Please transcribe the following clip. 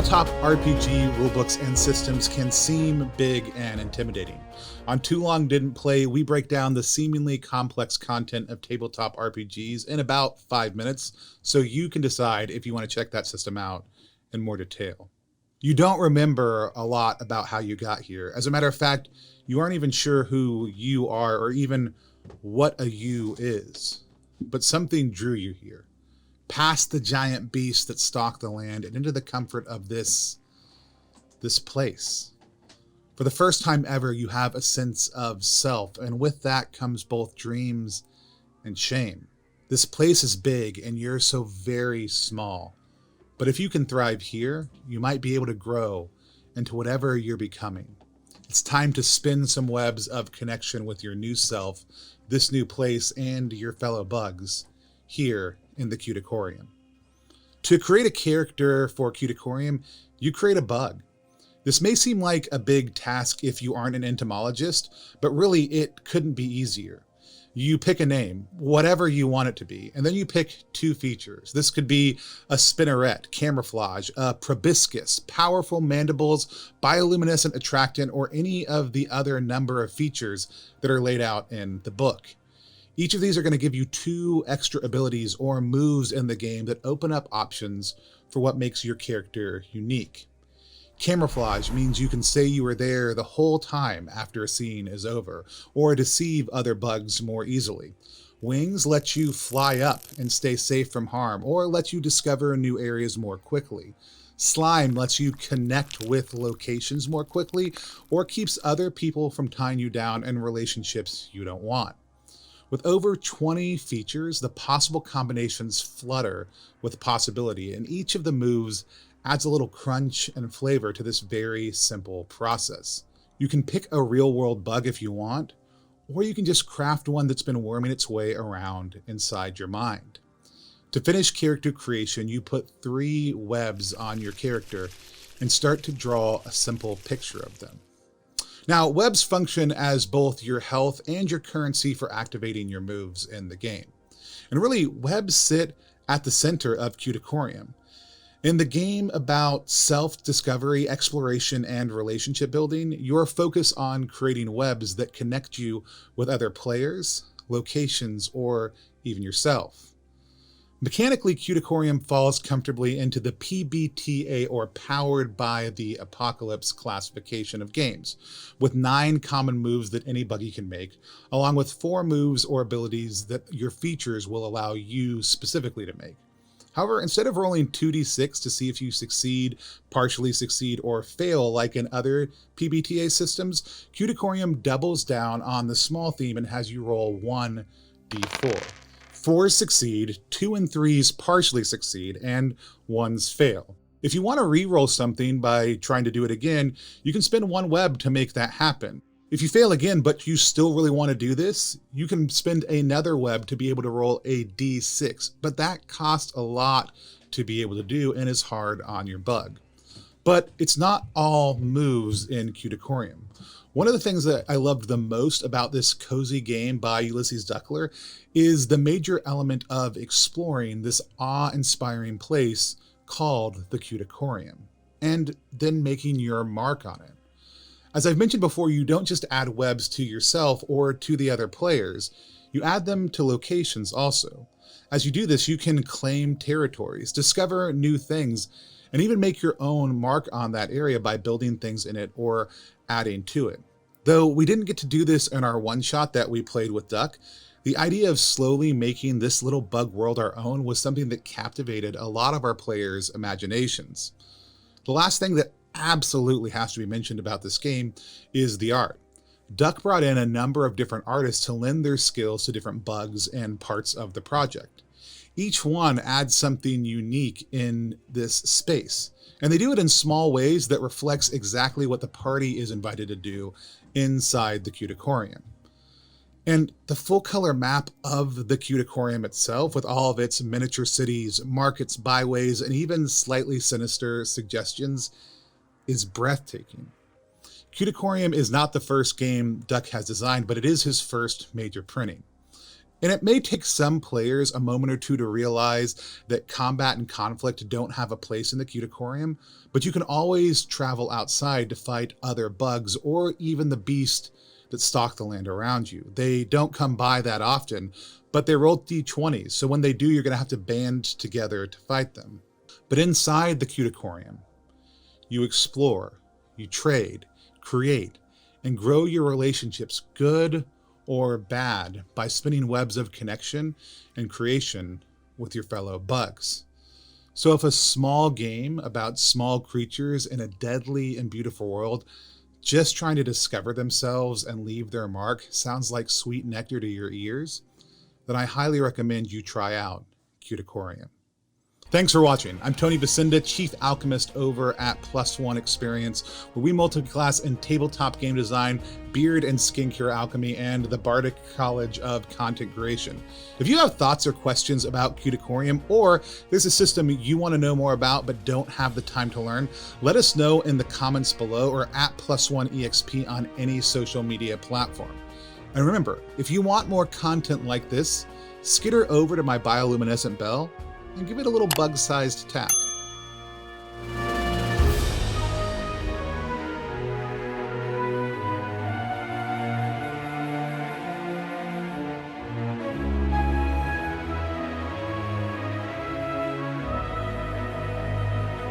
Tabletop RPG rulebooks and systems can seem big and intimidating. On Too Long Didn't Play, we break down the seemingly complex content of tabletop RPGs in about 5 minutes, so you can decide if you want to check that system out in more detail. You don't remember a lot about how you got here. As a matter of fact, you aren't even sure who you are or even what a you is. But something drew you here, past the giant beasts that stalk the land and into the comfort of this place. For the first time ever, you have a sense of self, and with that comes both dreams and shame. This place is big, and you're so very small. But if you can thrive here, you might be able to grow into whatever you're becoming. It's time to spin some webs of connection with your new self, this new place, and your fellow bugs here in the Cuticorium. To create a character for Cuticorium, you create a bug. This may seem like a big task if you aren't an entomologist, but really it couldn't be easier. You pick a name, whatever you want it to be, and then you pick 2 features. This could be a spinneret, camouflage, a proboscis, powerful mandibles, bioluminescent attractant, or any of the other number of features that are laid out in the book. Each of these are going to give you 2 extra abilities or moves in the game that open up options for what makes your character unique. Camouflage means you can say you were there the whole time after a scene is over, or deceive other bugs more easily. Wings let you fly up and stay safe from harm, or let you discover new areas more quickly. Slime lets you connect with locations more quickly, or keeps other people from tying you down in relationships you don't want. With over 20 features, the possible combinations flutter with possibility, and each of the moves adds a little crunch and flavor to this very simple process. You can pick a real-world bug if you want, or you can just craft one that's been worming its way around inside your mind. To finish character creation, you put 3 webs on your character and start to draw a simple picture of them. Now, webs function as both your health and your currency for activating your moves in the game. And really, webs sit at the center of Cuticorium. In the game about self-discovery, exploration, and relationship building, you're focused on creating webs that connect you with other players, locations, or even yourself. Mechanically, Cuticorium falls comfortably into the PBTA, or Powered by the Apocalypse classification of games, with 9 common moves that any buggy can make, along with 4 moves or abilities that your features will allow you specifically to make. However, instead of rolling 2d6 to see if you succeed, partially succeed, or fail like in other PBTA systems, Cuticorium doubles down on the small theme and has you roll 1d4. 4s succeed, 2 and 3s partially succeed, and 1s fail. If you want to re-roll something by trying to do it again, you can spend 1 web to make that happen. If you fail again, but you still really want to do this, you can spend another web to be able to roll a d6, but that costs a lot to be able to do and is hard on your bug. But it's not all moves in Cuticorium. One of the things that I loved the most about this cozy game by Ulysses Duckler is the major element of exploring this awe-inspiring place called the Cuticorium, and then making your mark on it. As I've mentioned before, you don't just add webs to yourself or to the other players, you add them to locations also. As you do this, you can claim territories, discover new things, and even make your own mark on that area by building things in it or adding to it. Though we didn't get to do this in our one-shot that we played with Duck, the idea of slowly making this little bug world our own was something that captivated a lot of our players' imaginations. The last thing that absolutely has to be mentioned about this game is the art. Duck brought in a number of different artists to lend their skills to different bugs and parts of the project. Each one adds something unique in this space, and they do it in small ways that reflects exactly what the party is invited to do inside the Cuticorium. And the full color map of the Cuticorium itself, with all of its miniature cities, markets, byways, and even slightly sinister suggestions, is breathtaking. Cuticorium is not the first game Duck has designed, but it is his first major printing. And it may take some players a moment or two to realize that combat and conflict don't have a place in the Cuticorium, but you can always travel outside to fight other bugs or even the beast that stalk the land around you. They don't come by that often, but they roll d20s, so when they do, you're going to have to band together to fight them. But inside the Cuticorium, you explore, you trade, create, and grow your relationships, good or bad, by spinning webs of connection and creation with your fellow bugs. So if a small game about small creatures in a deadly and beautiful world just trying to discover themselves and leave their mark sounds like sweet nectar to your ears, then I highly recommend you try out Cuticorium. Thanks for watching. I'm Tony Vasinda, Chief Alchemist over at Plus One Experience, where we multi-class in tabletop game design, beard and skincare alchemy, and the Bardic College of Content Creation. If you have thoughts or questions about Cuticorium, or there's a system you want to know more about but don't have the time to learn, let us know in the comments below or at Plus One Exp on any social media platform. And remember, if you want more content like this, skitter over to my bioluminescent bell and give it a little bug-sized tap.